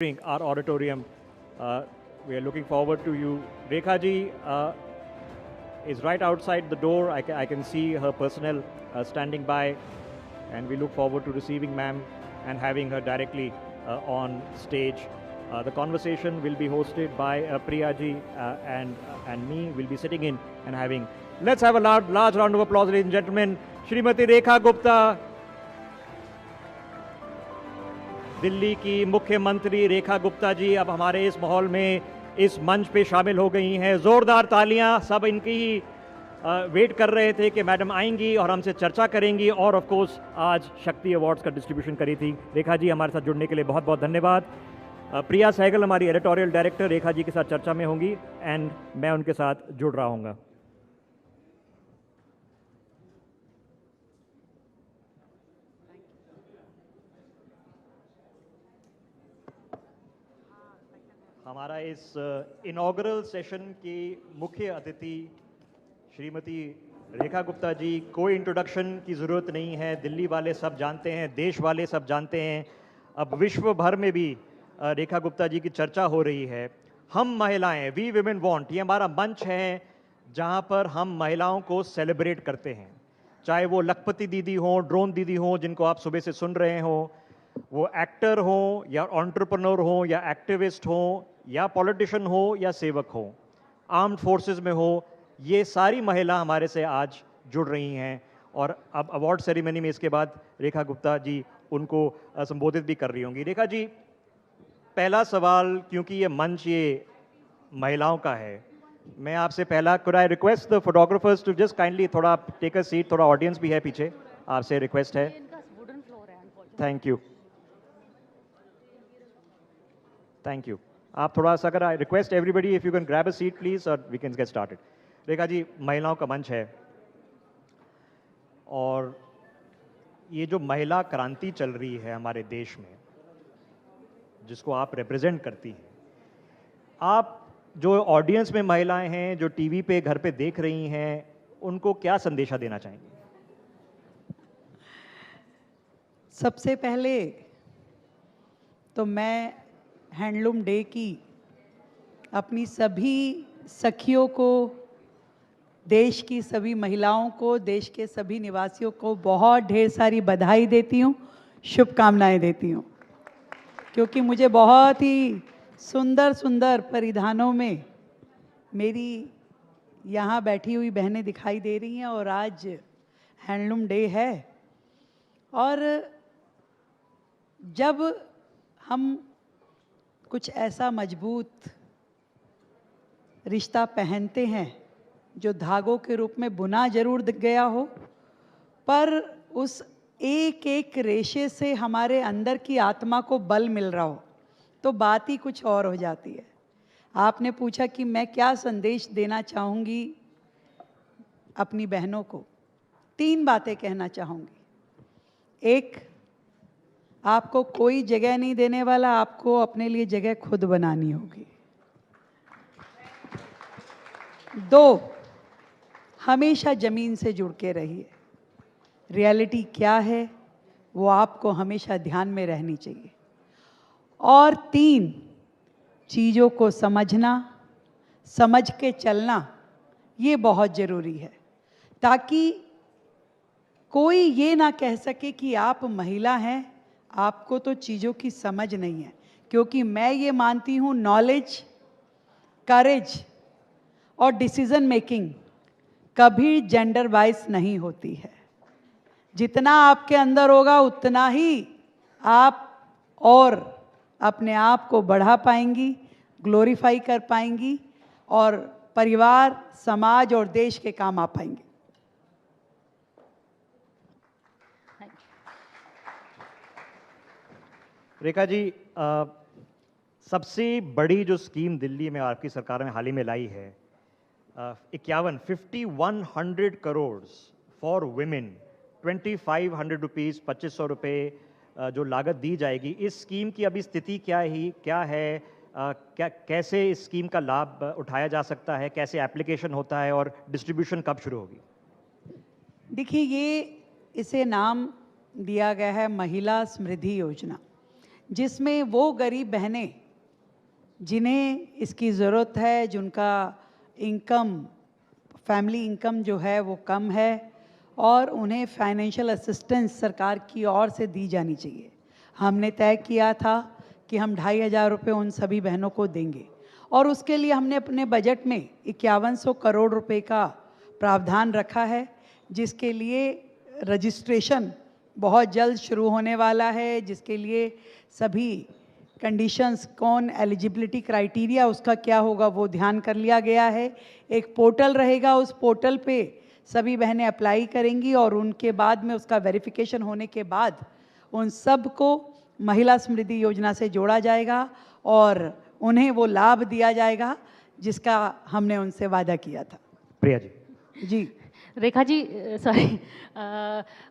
our auditorium. We are looking forward to you. Rekha ji is right outside the door. I can see her personnel standing by, and we look forward to receiving ma'am and having her directly on stage. The conversation will be hosted by Priya ji and me. We'll be sitting in and having. Let's have a large round of applause, ladies and gentlemen. Shrimati Rekha Gupta, Delhi की मुख्यमंत्री रेखा गुप्ता जी अब हमारे इस माहौल में इस मंच पे शामिल हो गई हैं। ज़ोरदार तालियां, सब इनकी ही वेट कर रहे थे कि मैडम आएंगी और हमसे चर्चा करेंगी और ऑफ कोर्स आज शक्ति अवार्ड्स का डिस्ट्रीब्यूशन करी थी। रेखा जी हमारे साथ जुड़ने के लिए बहुत बहुत धन्यवाद। प्रिया सहगल हमारी एडिटोरियल डायरेक्टर रेखा जी के साथ चर्चा में होंगी एंड मैं उनके साथ जुड़ रहा हूँगा। हमारा इस इनॉग्रल सेशन की मुख्य अतिथि श्रीमती रेखा गुप्ता जी, कोई इंट्रोडक्शन की ज़रूरत नहीं है। दिल्ली वाले सब जानते हैं, देश वाले सब जानते हैं, अब विश्व भर में भी रेखा गुप्ता जी की चर्चा हो रही है। हम महिलाएं, वी विमेन वांट, ये हमारा मंच है जहां पर हम महिलाओं को सेलिब्रेट करते हैं। चाहे वो लखपति दीदी हों, ड्रोन दीदी हों जिनको आप सुबह से सुन रहे हों, वो एक्टर हों या एंटरप्रेन्योर हों या एक्टिविस्ट हों या पॉलिटिशियन हो या सेवक हो, आर्म्ड फोर्सेस में हो, ये सारी महिला हमारे से आज जुड़ रही हैं। और अब अवार्ड सेरेमनी में इसके बाद रेखा गुप्ता जी उनको संबोधित भी कर रही होंगी। रेखा जी, पहला सवाल, क्योंकि ये मंच ये महिलाओं का है, मैं आपसे पहला, could I request the photographers to just kindly थोड़ा टेक अ सीट, थोड़ा ऑडियंस भी है पीछे, आपसे रिक्वेस्ट है। Thank you, thank you. आप थोड़ा सा, अगर I request everybody if you can grab a seat please और we can get started. Rekha ji, महिलाओं का मंच है और ये जो महिला क्रांति चल रही है हमारे देश में, जिसको आप रिप्रेजेंट करती हैं, आप जो ऑडियंस में महिलाएं हैं, जो टीवी पे घर पे देख रही हैं, उनको क्या संदेशा देना चाहेंगे? सबसे पहले तो मैं हैंडलूम डे की अपनी सभी सखियों को, देश की सभी महिलाओं को, देश के सभी निवासियों को बहुत ढेर सारी बधाई देती हूँ, शुभकामनाएं देती हूँ, क्योंकि मुझे बहुत ही सुंदर सुंदर परिधानों में मेरी यहाँ बैठी हुई बहनें दिखाई दे रही हैं और आज हैंडलूम डे है। और जब हम कुछ ऐसा मजबूत रिश्ता पहनते हैं जो धागों के रूप में बुना जरूर गया हो, पर उस एक एक रेशे से हमारे अंदर की आत्मा को बल मिल रहा हो, तो बात ही कुछ और हो जाती है। आपने पूछा कि मैं क्या संदेश देना चाहूँगी अपनी बहनों को, 3 बातें कहना चाहूँगी। एक, आपको कोई जगह नहीं देने वाला, आपको अपने लिए जगह खुद बनानी होगी। 2, हमेशा ज़मीन से जुड़ के रहिए। रियलिटी क्या है वो आपको हमेशा ध्यान में रहनी चाहिए। और 3, चीज़ों को समझना, समझ के चलना, ये बहुत ज़रूरी है, ताकि कोई ये ना कह सके कि आप महिला हैं, आपको तो चीज़ों की समझ नहीं है। क्योंकि मैं ये मानती हूँ, नॉलेज, करेज और डिसीजन मेकिंग कभी जेंडर वाइज नहीं होती है। जितना आपके अंदर होगा उतना ही आप और अपने आप को बढ़ा पाएंगी, ग्लोरीफाई कर पाएंगी और परिवार, समाज और देश के काम आ पाएंगे। रेखा जी, सबसे बड़ी जो स्कीम दिल्ली में आपकी सरकार ने हाल ही में लाई है, 5100 करोड़ फॉर वुमेन, 2500 रुपीज़, 2500 रुपये जो लागत दी जाएगी, इस स्कीम की अभी स्थिति क्या है, कैसे इस स्कीम का लाभ उठाया जा सकता है, कैसे एप्लीकेशन होता है और डिस्ट्रीब्यूशन कब शुरू होगी? देखिए, इसे नाम दिया गया है महिला समृद्धि योजना। जिसमें वो गरीब बहनें जिन्हें इसकी ज़रूरत है, जिनका इनकम, फैमिली इनकम जो है वो कम है, और उन्हें फाइनेंशियल असिस्टेंस सरकार की ओर से दी जानी चाहिए। हमने तय किया था कि हम 2,500 रुपये उन सभी बहनों को देंगे, और उसके लिए हमने अपने बजट में 5100 करोड़ रुपए का प्रावधान रखा है, जिसके लिए रजिस्ट्रेशन बहुत जल्द शुरू होने वाला है, जिसके लिए सभी कंडीशंस, कौन एलिजिबिलिटी क्राइटेरिया उसका क्या होगा वो ध्यान कर लिया गया है। एक पोर्टल रहेगा, उस पोर्टल पे सभी बहनें अप्लाई करेंगी और उनके बाद में उसका वेरिफिकेशन होने के बाद उन सब को महिला समृद्धि योजना से जोड़ा जाएगा और उन्हें वो लाभ दिया जाएगा जिसका हमने उनसे वादा किया था। प्रिया जी। जी, रेखा जी, सॉरी,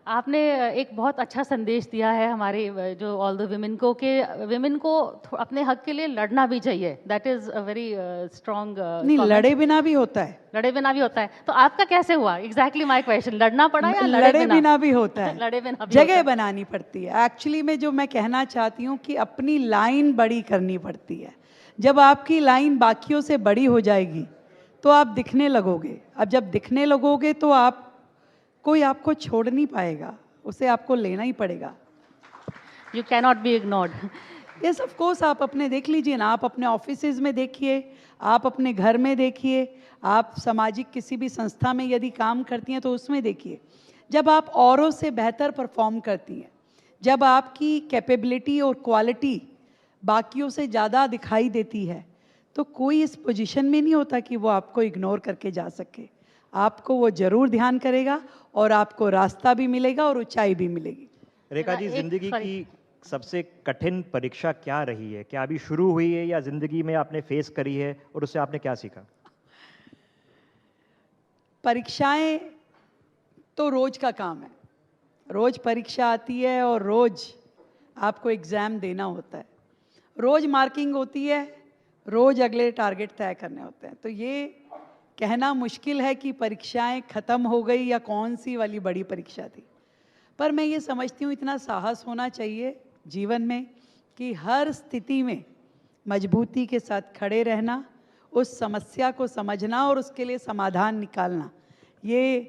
आपने एक बहुत अच्छा संदेश दिया है हमारे जो ऑल द विमेन को, कि विमेन को अपने हक के लिए लड़ना भी चाहिए। That is a very strong. नहीं, लड़े बिना भी होता है। लड़े बिना भी होता है, तो आपका कैसे हुआ? एग्जैक्टली माय क्वेश्चन, लड़ना पड़ा या लड़े बिना भी होता है। लड़े बिना भी जगह बनानी पड़ती है। एक्चुअली में जो मैं कहना चाहती हूँ कि अपनी लाइन बड़ी करनी पड़ती है। जब आपकी लाइन बाकियों से बड़ी हो जाएगी तो आप दिखने लगोगे। अब जब दिखने लगोगे तो आप, कोई आपको छोड़ नहीं पाएगा, उसे आपको लेना ही पड़ेगा। You can not be ignored. Yes, of course. आप अपने देख लीजिए ना, आप अपने ऑफिसेज में देखिए, आप अपने घर में देखिए, आप सामाजिक किसी भी संस्था में यदि काम करती हैं तो उसमें देखिए। जब आप औरों से बेहतर परफॉर्म करती हैं, जब आपकी कैपेबिलिटी और क्वालिटी बाकियों से ज़्यादा दिखाई देती है, तो कोई इस पोजीशन में नहीं होता कि वो आपको इग्नोर करके जा सके। आपको वो ज़रूर ध्यान करेगा और आपको रास्ता भी मिलेगा और ऊंचाई भी मिलेगी। रेखा जी, जिंदगी की सबसे कठिन परीक्षा क्या रही है? क्या अभी शुरू हुई है या जिंदगी में आपने फेस करी है और उससे आपने क्या सीखा? परीक्षाएं तो रोज का काम है। रोज परीक्षा आती है और रोज आपको एग्ज़ाम देना होता है। रोज मार्किंग होती है, रोज अगले टारगेट तय करने होते हैं। तो ये कहना मुश्किल है कि परीक्षाएं ख़त्म हो गई या कौन सी वाली बड़ी परीक्षा थी। पर मैं ये समझती हूँ, इतना साहस होना चाहिए जीवन में कि हर स्थिति में मजबूती के साथ खड़े रहना, उस समस्या को समझना और उसके लिए समाधान निकालना। ये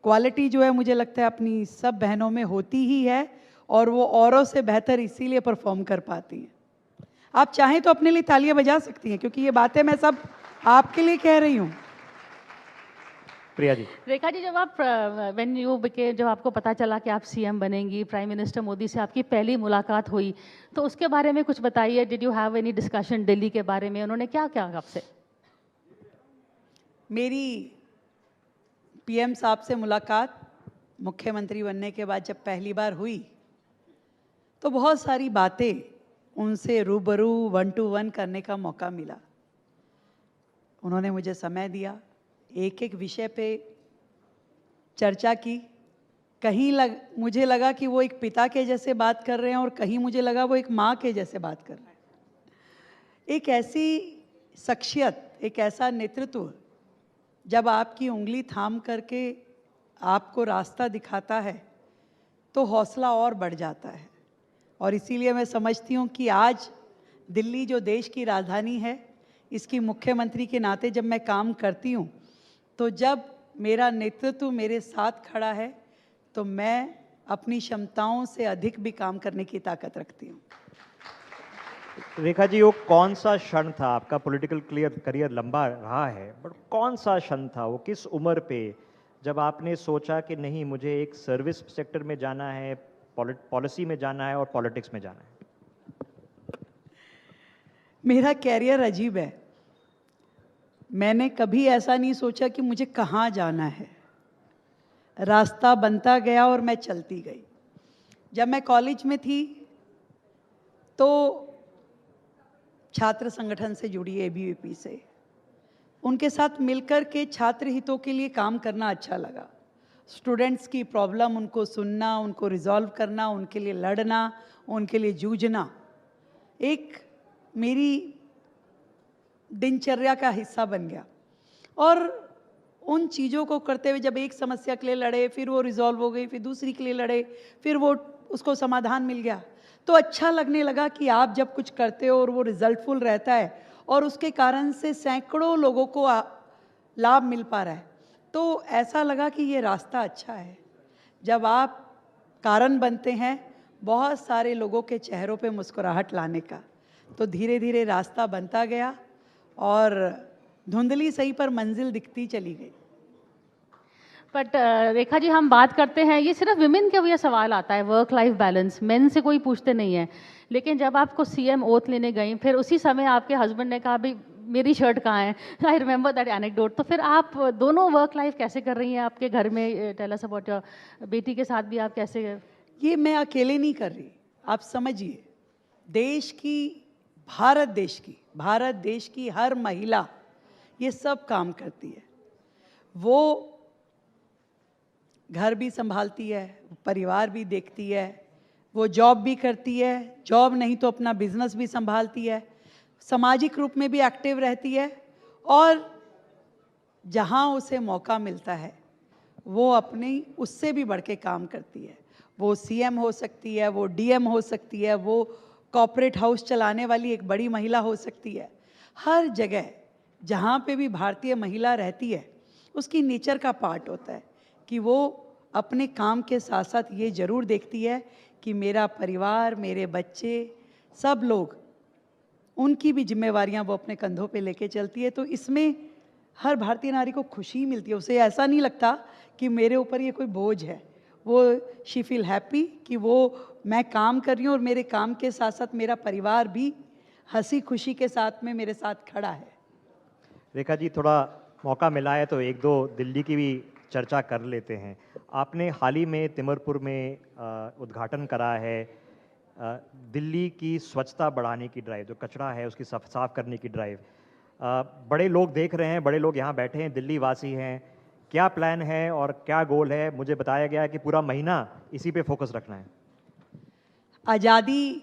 क्वालिटी जो है मुझे लगता है अपनी सब बहनों में होती ही है, और वो औरों से बेहतर इसीलिए परफॉर्म कर पाती हैं। आप चाहें तो अपने लिए तालियां बजा सकती हैं, क्योंकि ये बातें मैं सब आपके लिए कह रही हूँ। प्रिया जी। रेखा जी, जब आप जब आपको पता चला कि आप सीएम बनेंगी, प्राइम मिनिस्टर मोदी से आपकी पहली मुलाकात हुई, तो उसके बारे में कुछ बताइए। Did you have any discussion Delhi के बारे में? उन्होंने क्या क्या आपसे? मेरी पीएम साहब से मुलाकात मुख्यमंत्री बनने के बाद जब पहली बार हुई तो बहुत सारी बातें उनसे रूबरू 1 to 1 करने का मौका मिला। उन्होंने मुझे समय दिया, एक एक विषय पे चर्चा की। कहीं मुझे लगा कि वो एक पिता के जैसे बात कर रहे हैं और कहीं मुझे लगा वो एक माँ के जैसे बात कर रहे हैं। एक ऐसी शख्सियत, एक ऐसा नेतृत्व जब आपकी उंगली थाम करके आपको रास्ता दिखाता है तो हौसला और बढ़ जाता है। और इसीलिए मैं समझती हूँ कि आज दिल्ली जो देश की राजधानी है, इसकी मुख्यमंत्री के नाते जब मैं काम करती हूँ, तो जब मेरा नेतृत्व मेरे साथ खड़ा है तो मैं अपनी क्षमताओं से अधिक भी काम करने की ताकत रखती हूँ। रेखा जी, वो कौन सा क्षण था? आपका पॉलिटिकल करियर लंबा रहा है, बट कौन सा क्षण था वो, किस उम्र पे, जब आपने सोचा कि नहीं, मुझे एक सर्विस सेक्टर में जाना है, पॉलिसी में जाना है और पॉलिटिक्स में जाना है? मेरा कैरियर अजीब है। मैंने कभी ऐसा नहीं सोचा कि मुझे कहाँ जाना है। रास्ता बनता गया और मैं चलती गई। जब मैं कॉलेज में थी तो छात्र संगठन से जुड़ी, एबीवीपी से, उनके साथ मिलकर के छात्र हितों के लिए काम करना अच्छा लगा। स्टूडेंट्स की प्रॉब्लम, उनको सुनना, उनको रिजॉल्व करना, उनके लिए लड़ना, उनके लिए जूझना एक मेरी दिनचर्या का हिस्सा बन गया। और उन चीज़ों को करते हुए जब एक समस्या के लिए लड़े, फिर वो रिजॉल्व हो गई, फिर दूसरी के लिए लड़े, फिर वो उसको समाधान मिल गया, तो अच्छा लगने लगा कि आप जब कुछ करते हो और वो रिजल्टफुल रहता है और उसके कारण से सैकड़ों लोगों को लाभ मिल पा रहा है, तो ऐसा लगा कि ये रास्ता अच्छा है। जब आप कारण बनते हैं बहुत सारे लोगों के चेहरों पे मुस्कुराहट लाने का, तो धीरे धीरे रास्ता बनता गया और धुंधली सही पर मंजिल दिखती चली गई। बट रेखा जी, हम बात करते हैं, ये सिर्फ विमेन के लिए सवाल आता है, वर्क लाइफ बैलेंस, मेन से कोई पूछते नहीं है। लेकिन जब आपको सीएम ओथ लेने गई, फिर उसी समय आपके हस्बैंड ने कहा भाई मेरी शर्ट कहाँ है, आई रिमेंबर दैट एनेक्डोट। तो फिर आप दोनों वर्क लाइफ कैसे कर रही हैं आपके घर में? टेल अस अबाउट योर बेटी के साथ भी आप कैसे? ये मैं अकेले नहीं कर रही, आप समझिए, देश की, भारत देश की हर महिला ये सब काम करती है। वो घर भी संभालती है, परिवार भी देखती है, वो जॉब भी करती है, जॉब नहीं तो अपना बिजनेस भी संभालती है, सामाजिक रूप में भी एक्टिव रहती है, और जहाँ उसे मौका मिलता है वो अपनी उससे भी बढ़ के काम करती है। वो सीएम हो सकती है, वो डीएम हो सकती है, वो कॉर्पोरेट हाउस चलाने वाली एक बड़ी महिला हो सकती है। हर जगह जहाँ पे भी भारतीय महिला रहती है, उसकी नेचर का पार्ट होता है कि वो अपने काम के साथ साथ ये ज़रूर देखती है कि मेरा परिवार, मेरे बच्चे, सब लोग, उनकी भी जिम्मेवारियां वो अपने कंधों पे लेके चलती है। तो इसमें हर भारतीय नारी को खुशी मिलती है, उसे ऐसा नहीं लगता कि मेरे ऊपर ये कोई बोझ है। वो शी फील हैप्पी कि वो मैं काम कर रही हूँ और मेरे काम के साथ साथ मेरा परिवार भी हंसी खुशी के साथ में मेरे साथ खड़ा है। रेखा जी, थोड़ा मौका मिला है तो एक दो दिल्ली की भी चर्चा कर लेते हैं। आपने हाल ही में तिमरपुर में उद्घाटन करा है दिल्ली की स्वच्छता बढ़ाने की ड्राइव, जो कचरा है उसकी साफ करने की ड्राइव। बड़े लोग देख रहे हैं, बड़े लोग यहाँ बैठे हैं, दिल्ली वासी हैं। क्या प्लान है और क्या गोल है? मुझे बताया गया है कि पूरा महीना इसी पे फोकस रखना है। आज़ादी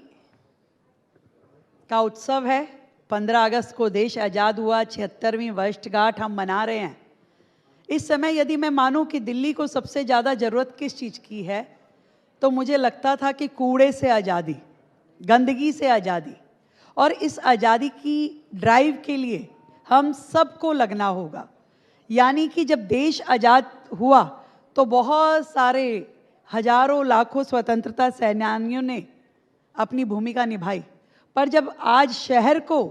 का उत्सव है, 15 अगस्त को देश आज़ाद हुआ, 76वीं वर्षगांठ हम मना रहे हैं। इस समय यदि मैं मानूं कि दिल्ली को सबसे ज़्यादा ज़रूरत किस चीज़ की है, तो मुझे लगता था कि कूड़े से आज़ादी, गंदगी से आज़ादी। और इस आज़ादी की ड्राइव के लिए हम सबको लगना होगा। यानी कि जब देश आज़ाद हुआ तो बहुत सारे हजारों लाखों स्वतंत्रता सेनानियों ने अपनी भूमिका निभाई, पर जब आज शहर को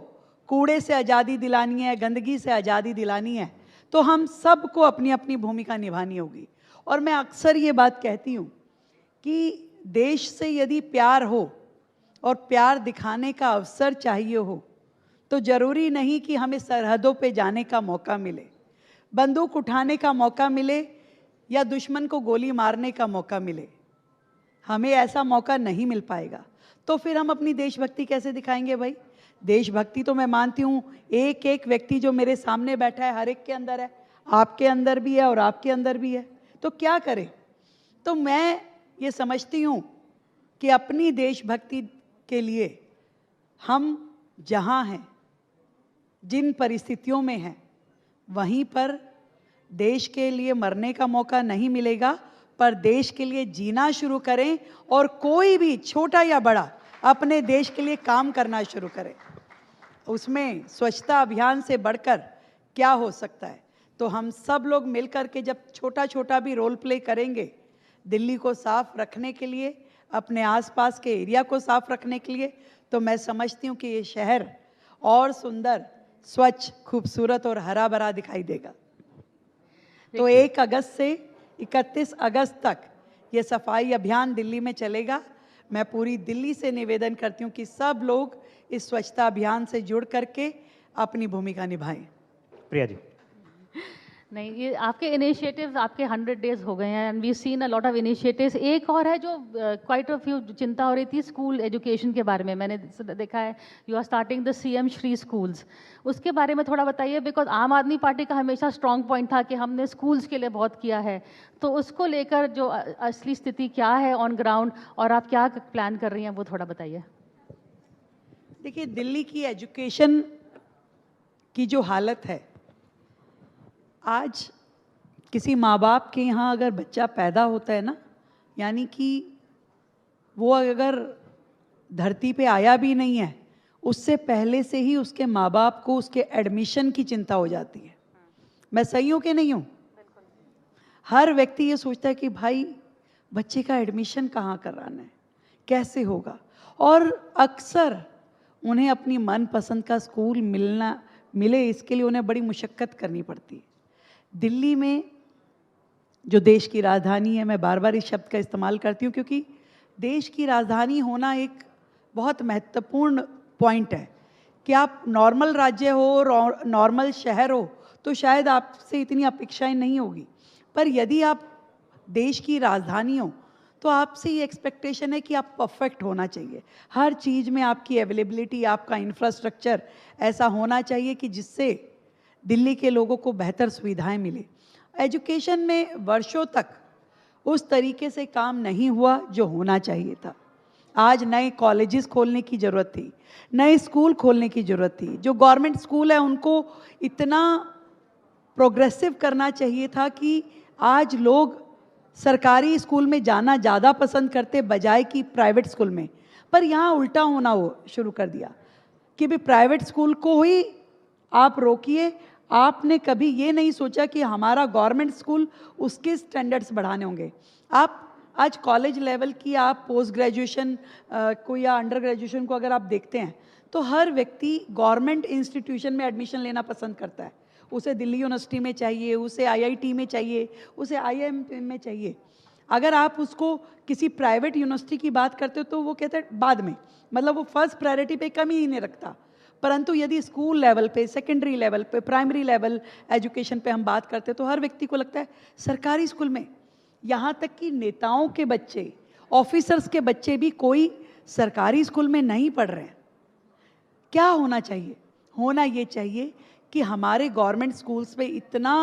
कूड़े से आज़ादी दिलानी है, गंदगी से आज़ादी दिलानी है, तो हम सबको अपनी अपनी भूमिका निभानी होगी। और मैं अक्सर ये बात कहती हूँ कि देश से यदि प्यार हो और प्यार दिखाने का अवसर चाहिए हो, तो ज़रूरी नहीं कि हमें सरहदों पे जाने का मौका मिले, बंदूक उठाने का मौका मिले या दुश्मन को गोली मारने का मौका मिले। हमें ऐसा मौका नहीं मिल पाएगा, तो फिर हम अपनी देशभक्ति कैसे दिखाएंगे भाई? देशभक्ति तो मैं मानती हूँ एक एक व्यक्ति जो मेरे सामने बैठा है हर एक के अंदर है, आपके अंदर भी है और आपके अंदर भी है। तो क्या करें? तो मैं ये समझती हूँ कि अपनी देशभक्ति के लिए हम जहाँ हैं, जिन परिस्थितियों में हैं, वहीं पर देश के लिए मरने का मौका नहीं मिलेगा, पर देश के लिए जीना शुरू करें और कोई भी छोटा या बड़ा अपने देश के लिए काम करना शुरू करें। उसमें स्वच्छता अभियान से बढ़कर क्या हो सकता है? तो हम सब लोग मिलकर के जब छोटा छोटा भी रोल प्ले करेंगे, दिल्ली को साफ रखने के लिए, अपने आसपास के एरिया को साफ रखने के लिए, तो मैं समझती हूँ कि ये शहर और सुंदर, स्वच्छ, खूबसूरत और हरा भरा दिखाई देगा। तो 1 अगस्त से 31 अगस्त तक ये सफाई अभियान दिल्ली में चलेगा। मैं पूरी दिल्ली से निवेदन करती हूँ कि सब लोग इस स्वच्छता अभियान से जुड़ करके अपनी भूमिका निभाएं। प्रिया जी। नहीं, ये आपके इनिशिएटिव्स, आपके 100 डेज हो गए हैं and we seen a lot of initiatives. एक और है जो क्वाइट अ फ्यू चिंता हो रही थी, स्कूल एजुकेशन के बारे में। मैंने देखा है you are starting the CM Shri schools, उसके बारे में थोड़ा बताइए। बिकॉज आम आदमी पार्टी का हमेशा स्ट्रॉन्ग पॉइंट था कि हमने स्कूल्स के लिए बहुत किया है, तो उसको लेकर जो असली स्थिति क्या है ऑन ग्राउंड और आप क्या प्लान कर रही हैं, वो थोड़ा बताइए। देखिए, दिल्ली की एजुकेशन की जो हालत है, आज किसी माँ बाप के यहाँ अगर बच्चा पैदा होता है ना, यानी कि वो अगर धरती पे आया भी नहीं है, उससे पहले से ही उसके माँ बाप को उसके एडमिशन की चिंता हो जाती है। मैं सही हूँ कि नहीं हूँ? हर व्यक्ति ये सोचता है कि भाई बच्चे का एडमिशन कहाँ कराना है, कैसे होगा, और अक्सर उन्हें अपनी मनपसंद का स्कूल मिले इसके लिए उन्हें बड़ी मुशक्क़त करनी पड़ती है। दिल्ली में जो देश की राजधानी है, मैं बार बार इस शब्द का इस्तेमाल करती हूँ क्योंकि देश की राजधानी होना एक बहुत महत्वपूर्ण पॉइंट है कि आप नॉर्मल राज्य हो, नॉर्मल शहर हो, तो शायद आपसे इतनी अपेक्षाएं नहीं होगी, पर यदि आप देश की राजधानी हो तो आपसे ये एक्सपेक्टेशन है कि आप परफेक्ट होना चाहिए। हर चीज़ में आपकी अवेलेबिलिटी, आपका इंफ्रास्ट्रक्चर ऐसा होना चाहिए कि जिससे दिल्ली के लोगों को बेहतर सुविधाएं मिले। एजुकेशन में वर्षों तक उस तरीके से काम नहीं हुआ जो होना चाहिए था। आज नए कॉलेजेस खोलने की ज़रूरत थी, नए स्कूल खोलने की ज़रूरत थी। जो गवर्नमेंट स्कूल है उनको इतना प्रोग्रेसिव करना चाहिए था कि आज लोग सरकारी स्कूल में जाना ज़्यादा पसंद करते बजाय कि प्राइवेट स्कूल में। पर यहाँ उल्टा होना शुरू कर दिया कि भी प्राइवेट स्कूल को ही आप रोकिए। आपने कभी ये नहीं सोचा कि हमारा गवर्नमेंट स्कूल उसके स्टैंडर्ड्स बढ़ाने होंगे। आप आज कॉलेज लेवल की आप पोस्ट ग्रेजुएशन को या अंडर ग्रेजुएशन को अगर आप देखते हैं तो हर व्यक्ति गवर्नमेंट इंस्टीट्यूशन में एडमिशन लेना पसंद करता है। उसे दिल्ली यूनिवर्सिटी में चाहिए, उसे आईआईटी में चाहिए, उसे आईआईएम में चाहिए। अगर आप उसको किसी प्राइवेट यूनिवर्सिटी की बात करते हो तो वो कहते हैं बाद में, मतलब वो फर्स्ट प्रायोरिटी पे कमी ही नहीं रखता। परंतु यदि स्कूल लेवल पे, सेकेंडरी लेवल पे, प्राइमरी लेवल एजुकेशन पे हम बात करते हैं तो हर व्यक्ति को लगता है सरकारी स्कूल में। यहाँ तक कि नेताओं के बच्चे, ऑफिसर्स के बच्चे भी कोई सरकारी स्कूल में नहीं पढ़ रहे हैं। क्या होना चाहिए? होना ये चाहिए कि हमारे गवर्नमेंट स्कूल्स पे इतना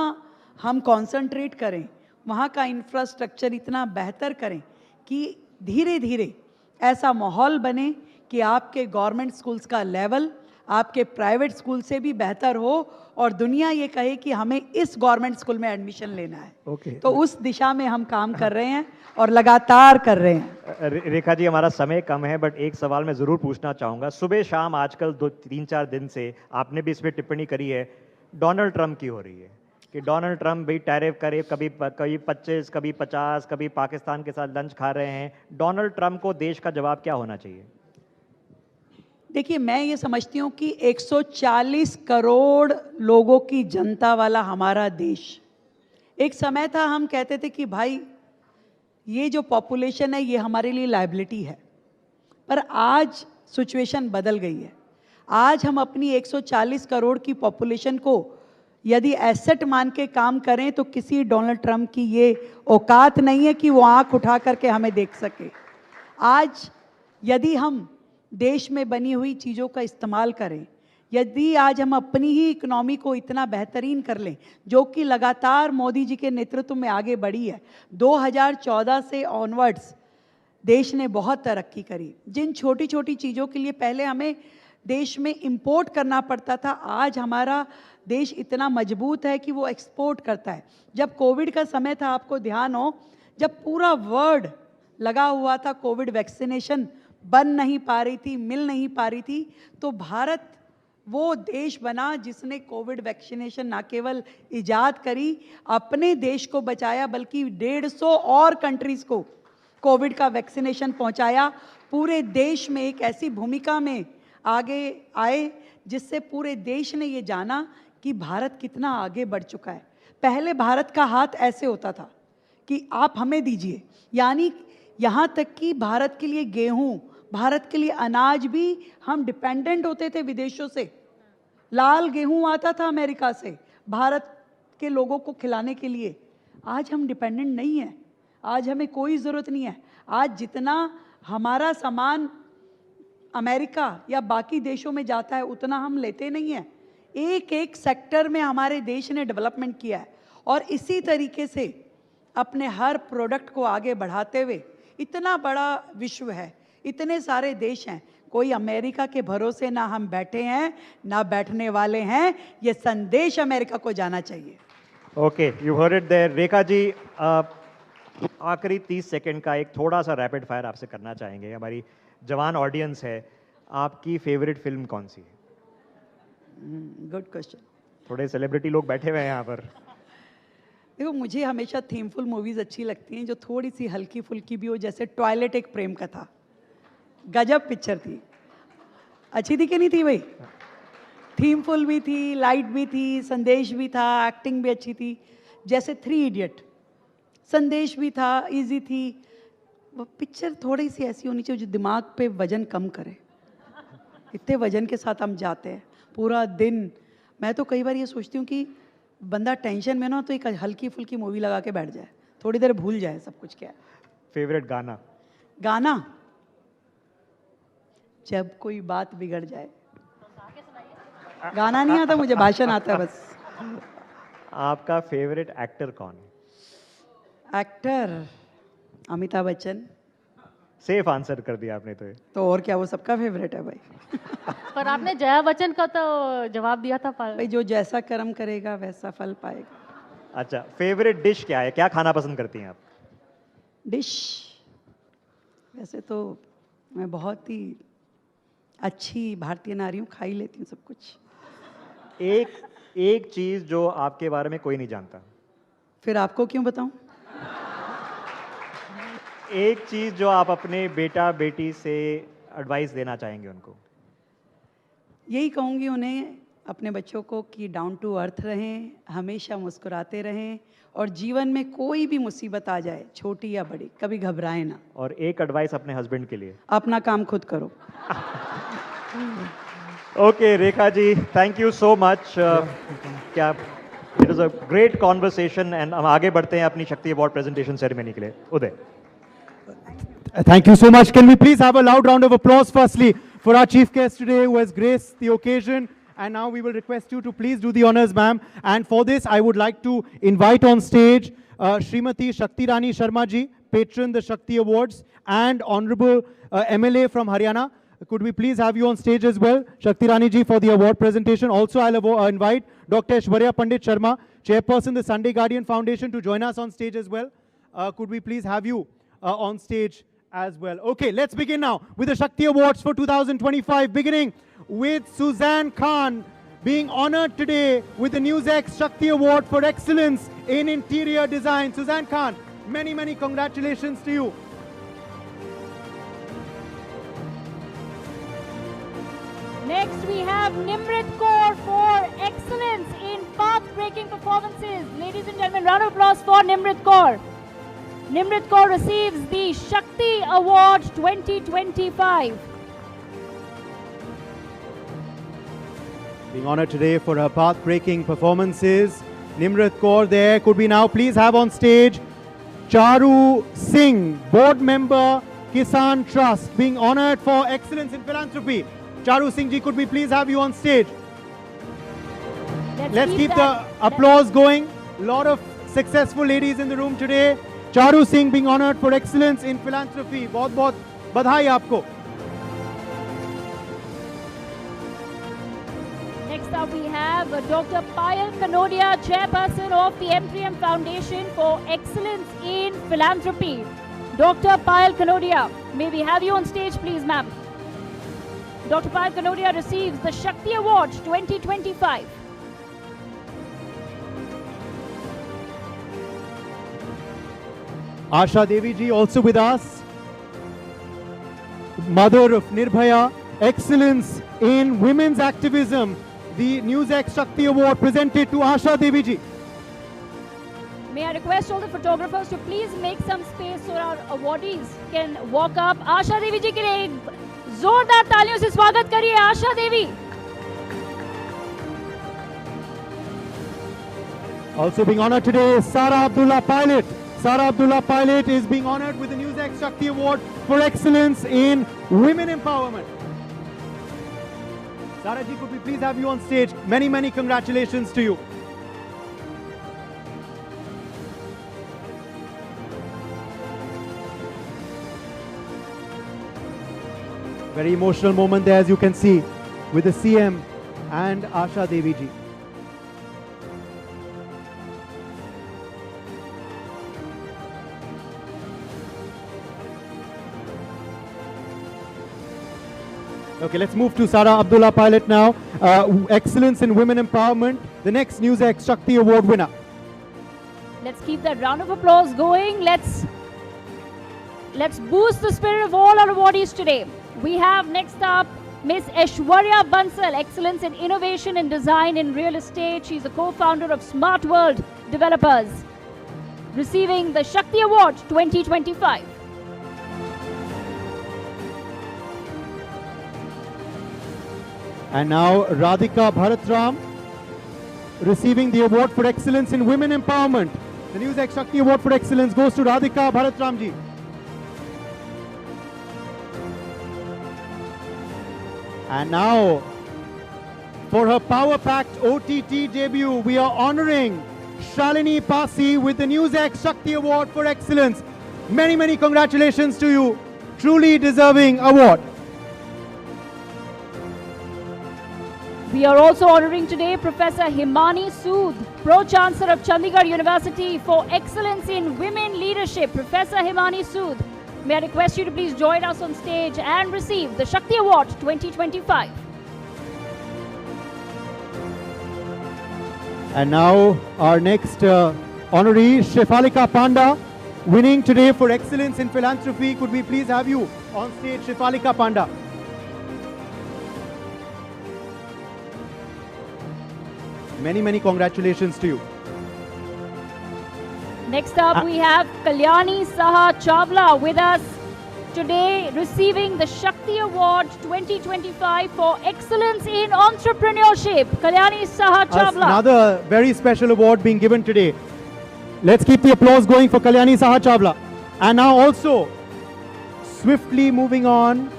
हम कंसंट्रेट करें, वहाँ का इंफ्रास्ट्रक्चर इतना बेहतर करें कि धीरे धीरे ऐसा माहौल बने कि आपके गवर्नमेंट स्कूल्स का लेवल आपके प्राइवेट स्कूल से भी बेहतर हो और दुनिया ये कहे कि हमें इस गवर्नमेंट स्कूल में एडमिशन लेना है। तो उस दिशा में हम काम कर रहे हैं और लगातार कर रहे हैं। रेखा जी, हमारा समय कम है, बट एक सवाल मैं ज़रूर पूछना चाहूँगा। सुबह शाम आजकल 2-3-4 दिन से आपने भी इस पर टिप्पणी करी है, डोनाल्ड ट्रंप की हो रही है कि डोनाल्ड ट्रंप भी टैरिफ करे, कभी 25, कभी 50, कभी पाकिस्तान के साथ लंच खा रहे हैं। डोनाल्ड ट्रंप को देश का जवाब क्या होना चाहिए? देखिए, मैं ये समझती हूँ कि 140 करोड़ लोगों की जनता वाला हमारा देश, एक समय था हम कहते थे कि भाई ये जो पॉपुलेशन है ये हमारे लिए लायबिलिटी है, पर आज सिचुएशन बदल गई है। आज हम अपनी 140 करोड़ की पॉपुलेशन को यदि एसेट मान के काम करें तो किसी डोनाल्ड ट्रंप की ये औकात नहीं है कि वो आंख उठा करके हमें देख सके। आज यदि हम देश में बनी हुई चीज़ों का इस्तेमाल करें, यदि आज हम अपनी ही इकोनॉमी को इतना बेहतरीन कर लें, जो कि लगातार मोदी जी के नेतृत्व में आगे बढ़ी है। 2014 से ऑनवर्ड्स देश ने बहुत तरक्की करी। जिन छोटी छोटी चीज़ों के लिए पहले हमें देश में इंपोर्ट करना पड़ता था, आज हमारा देश इतना मजबूत है कि वो एक्सपोर्ट करता है। जब कोविड का समय था, आपको ध्यान हो, जब पूरा वर्ल्ड लगा हुआ था, कोविड वैक्सीनेशन बन नहीं पा रही थी, मिल नहीं पा रही थी, तो भारत वो देश बना जिसने कोविड वैक्सीनेशन ना केवल इजाद करी, अपने देश को बचाया, बल्कि 150 और कंट्रीज़ को कोविड का वैक्सीनेशन पहुंचाया। पूरे देश में एक ऐसी भूमिका में आगे आए जिससे पूरे देश ने ये जाना कि भारत कितना आगे बढ़ चुका है। पहले भारत का हाथ ऐसे होता था कि आप हमें दीजिए, यानी यहाँ तक कि भारत के लिए गेहूँ, भारत के लिए अनाज भी हम डिपेंडेंट होते थे विदेशों से। लाल गेहूं आता था अमेरिका से भारत के लोगों को खिलाने के लिए। आज हम डिपेंडेंट नहीं हैं, आज हमें कोई ज़रूरत नहीं है। आज जितना हमारा सामान अमेरिका या बाकी देशों में जाता है उतना हम लेते नहीं हैं। एक एक सेक्टर में हमारे देश ने डेवलपमेंट किया है और इसी तरीके से अपने हर प्रोडक्ट को आगे बढ़ाते हुए, इतना बड़ा विश्व है, इतने सारे देश हैं, कोई अमेरिका के भरोसे ना हम बैठे हैं ना बैठने वाले हैं। ये संदेश अमेरिका को जाना चाहिए। Okay, you heard it there. Rekha ji, आखिरी 30 सेकंड का एक थोड़ा सा रैपिड फायर आपसे करना चाहेंगे। हमारी जवान ऑडियंस है, आपकी फेवरेट फिल्म कौन सी है? Good question. थोड़े सेलिब्रिटी लोग बैठे हुए हैं यहाँ पर। देखो, मुझे हमेशा थीमफुल मूवीज़ अच्छी लगती हैं जो थोड़ी सी हल्की फुल्की भी हो, जैसे टॉयलेट एक प्रेम कथा, गजब पिक्चर थी। अच्छी थी कि नहीं थी भाई? थीमफुल भी थी, लाइट भी थी, संदेश भी था, एक्टिंग भी अच्छी थी। जैसे 3 इडियट, संदेश भी था, इजी थी। वो पिक्चर थोड़ी सी ऐसी होनी चाहिए जो दिमाग पे वजन कम करे। इतने वजन के साथ हम जाते हैं पूरा दिन। मैं तो कई बार ये सोचती हूँ कि बंदा टेंशन में ना तो एक हल्की फुल्की मूवी लगा के बैठ जाए, थोड़ी देर भूल जाए सब कुछ क्या है। फेवरेट गाना? गाना, जब कोई बात बिगड़ जाए। गाना नहीं आता मुझे, भाषण आता है बस। आपका फेवरेट एक्टर कौन है? Actor Amitabh Bachchan. Safe answer कर दिया आपने तो ये। तो और क्या, वो सबका फेवरेट है भाई। पर आपने जया बच्चन का तो जवाब दिया था भाई जो जैसा कर्म करेगा वैसा फल पाएगा। अच्छा, फेवरेट डिश क्या है? क्या खाना पसंद करती हैं आप? डिश, वैसे तो मैं बहुत ही अच्छी भारतीय नारी हूँ, खा ही लेती हूँ सब कुछ। एक चीज जो आपके बारे में कोई नहीं जानता। फिर आपको क्यों बताऊं? एक चीज जो आप अपने बेटा बेटी से एडवाइस देना चाहेंगे उनको। यही कहूँगी उन्हें, अपने बच्चों को, कि डाउन टू अर्थ रहें, हमेशा मुस्कुराते रहें, और जीवन में कोई भी मुसीबत आ जाए, छोटी या बड़ी, कभी घबराएं ना। और एक एडवाइस अपने हस्बैंड के लिए। अपना काम खुद करो। Okay Rekha ji, thank you so much. क्या it is a great conversation and हम आगे बढ़ते हैं अपनी शक्ति अवार्ड प्रेजेंटेशन सेरेमनी के लिए। उदय। Thank you so much. Can we please have a loud round of applause firstly for our chief guest today who has graced the occasion. And now we will request you to please do the honors, ma'am. And for this, I would like to invite on stage Srimati Shakti Rani Sharma ji, patron the Shakti Awards, and Honorable MLA from Haryana. Could we please have you on stage as well, Shakti Rani ji, for the award presentation. Also, I'll invite Dr. Aishwarya Pandit Sharma, chairperson the Sunday Guardian Foundation, to join us on stage as well. Could we please have you on stage as well? Okay, let's begin now with the Shakti Awards for 2025, beginning with Suzanne Khan being honored today with the NewsX Shakti Award for Excellence in Interior Design. Suzanne Khan, many, many congratulations to you. Next we have Nimrit Kaur for excellence in path-breaking performances. Ladies and gentlemen, round of applause for Nimrit Kaur. Nimrit Kaur receives the Shakti Award 2025. Being honored today for her path-breaking performances, Nimrit Kaur there. Could we now please have on stage Charu Singh, board member, Kisan Trust, being honored for excellence in philanthropy. Charu Singh ji, could we please have you on stage? Let's keep the applause going. A lot of successful ladies in the room today. Charu Singh being honored for excellence in philanthropy. बहुत बहुत बधाई आपको. Next up we have Dr. Payal Kanodia, chairperson of the M3M Foundation for excellence in philanthropy. Dr. Payal Kanodia, may we have you on stage please, ma'am. Dr. Payal Kanodia receives the Shakti Award 2025. Asha Devi ji also with us, mother of Nirbhaya, excellence in women's activism. The NewsX Shakti Award presented to Asha Devi ji. May I request all the photographers to please make some space so our awardees can walk up. Asha Devi ji के लिए जोरदार तालियों से स्वागत करिए Asha Devi. Also being honored today is Sara Abdullah Pilot. Sara Abdullah Pilot is being honored with the NewsX Shakti Award for excellence in women empowerment. Sara ji, could we please have you on stage? Many, many congratulations to you. Very emotional moment there, as you can see, with the CM and Asha Devi ji. Okay, let's move to Sara Abdullah Pilot now. Excellence in Women Empowerment, the next NewsX Shakti Award winner. Let's keep that round of applause going. Let's boost the spirit of all our awardees today. We have next up Ms. Aishwarya Bansal, Excellence in Innovation and Design in Real Estate. She's a co-founder of Smart World Developers, receiving the Shakti Award 2025. And now Radhika Bharatram receiving the award for excellence in women empowerment. The NewsX Shakti Award for Excellence goes to Radhika Bharatram ji. And now, for her power-packed OTT debut, we are honoring Shalini Pasi with the NewsX Shakti Award for Excellence. Many, many congratulations to you. Truly deserving award. We are also honoring today Professor Himani Sood, Pro-Chancellor of Chandigarh University for Excellence in Women Leadership. Professor Himani Sood, may I request you to please join us on stage and receive the Shakti Award 2025. And now our next honoree, Shefalika Panda, winning today for excellence in philanthropy. Could we please have you on stage, Shefalika Panda? Many, many congratulations to you. Next up, we have Kalyani Saha Chawla with us today, receiving the Shakti Award 2025 for Excellence in Entrepreneurship. Kalyani Saha Chawla. Another very special award being given today. Let's keep the applause going for Kalyani Saha Chawla. And now also, swiftly moving on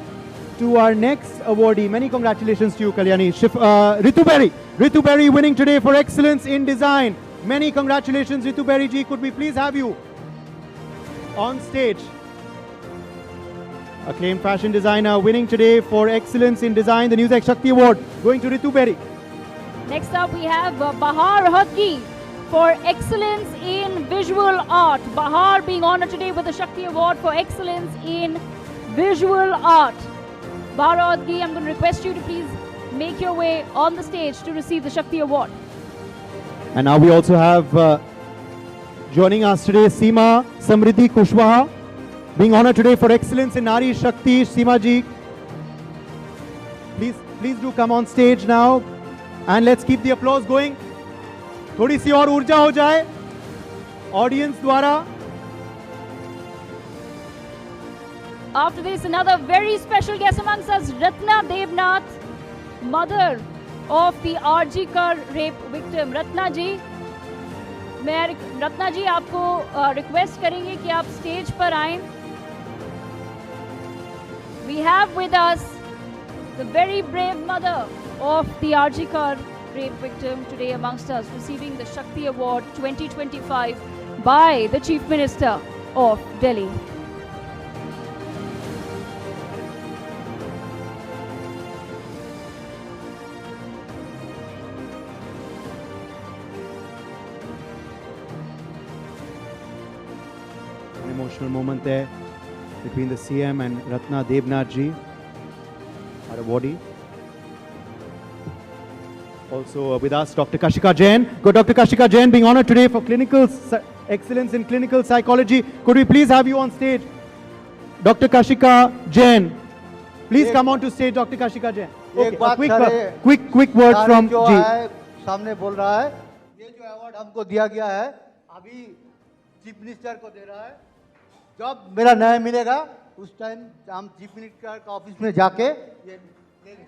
to our next awardee. Many congratulations to you, Kalyani. Ritu Berry. Ritu Berry winning today for Excellence in Design. Many congratulations, Ritu Berry ji. Could we please have you on stage? Acclaimed fashion designer winning today for Excellence in Design, the NewsX Shakti Award, going to Ritu Berry. Next up, we have Bahar Hadgi for Excellence in Visual Art. Bahar being honored today with the Shakti Award for Excellence in Visual Art. Bahar Hadgi, I'm going to request you to please make your way on the stage to receive the Shakti Award. And now we also have joining us today Seema Samriddhi Kushwaha, being honored today for excellence in Nari Shakti. Seema ji, please do come on stage now, and let's keep the applause going. थोड़ी सी और ऊर्जा हो जाए audience द्वारा. After this, another very special guest amongst us, Ratna Devnath, mother of the RG Kar rape victim. Ratna ji, Ratna जी आपको request करेंगे कि आप स्टेज पर आएं. We have with us the very brave mother of the RG Kar rape victim today amongst us, receiving the Shakti Award 2025 by the Chief Minister of Delhi. An emotional moment there between the CM and Ratna Devnath ji, our awardee. Also with us, Dr. Kashika Jain. Dr. Kashika Jain being honored today for excellence in clinical psychology. Could we please have you on stage? Dr. Kashika Jain. Please come on to stage, Dr. Kashika Jain. Okay, quick word from जो Ji. है सामने बोल रहा है, ये जो award हमको दिया गया है अभी चीफ मिनिस्टर को दे रहा है. जब मेरा न्याय मिलेगा उस टाइम हम चीफ मिनिस्टर का ऑफिस में जाके ये लेंगे.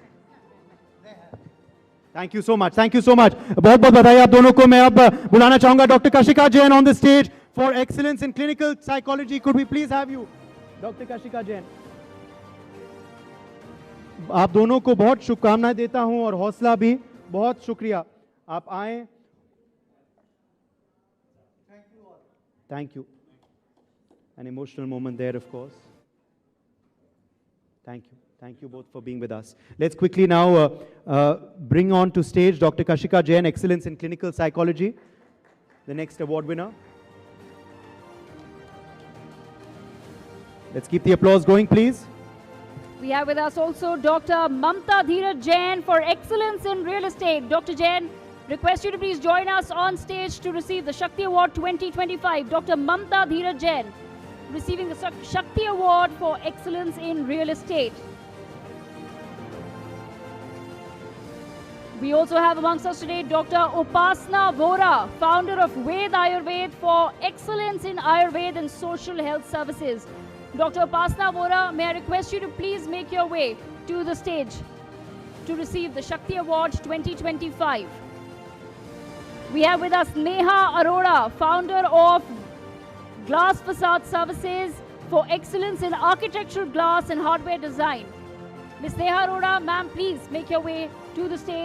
Thank you so much. Thank you so much. बहुत बहुत बधाई आप दोनों को. मैं अब बुलाना चाहूंगा Dr. Kashika Jain on the stage for excellence in clinical psychology. Could we please have you, Dr. Kashika Jain? आप दोनों को बहुत शुभकामनाएं देता हूं और हौसला भी. बहुत शुक्रिया आप आए. Thank you. An emotional moment there, of course. Thank you. Thank you both for being with us. Let's quickly now bring on to stage Dr. Kashika Jain, Excellence in Clinical Psychology, the next award winner. Let's keep the applause going, please. We have with us also Dr. Mamta Dheeraj Jain for excellence in real estate. Dr. Jain, request you to please join us on stage to receive the Shakti Award 2025. Dr. Mamta Dheeraj Jain receiving the Shakti Award for excellence in real estate. We also have amongst us today Dr. Upasana Vora, founder of Ved Ayurved for excellence in Ayurveda and social health services. Dr. Upasana Vora, may I request you to please make your way to the stage to receive the Shakti Award 2025. We have with us Neha Arora, founder of Glass Facade Services for excellence in architectural glass and hardware design. Ms. Neha Arora, ma'am, please make your way to the stage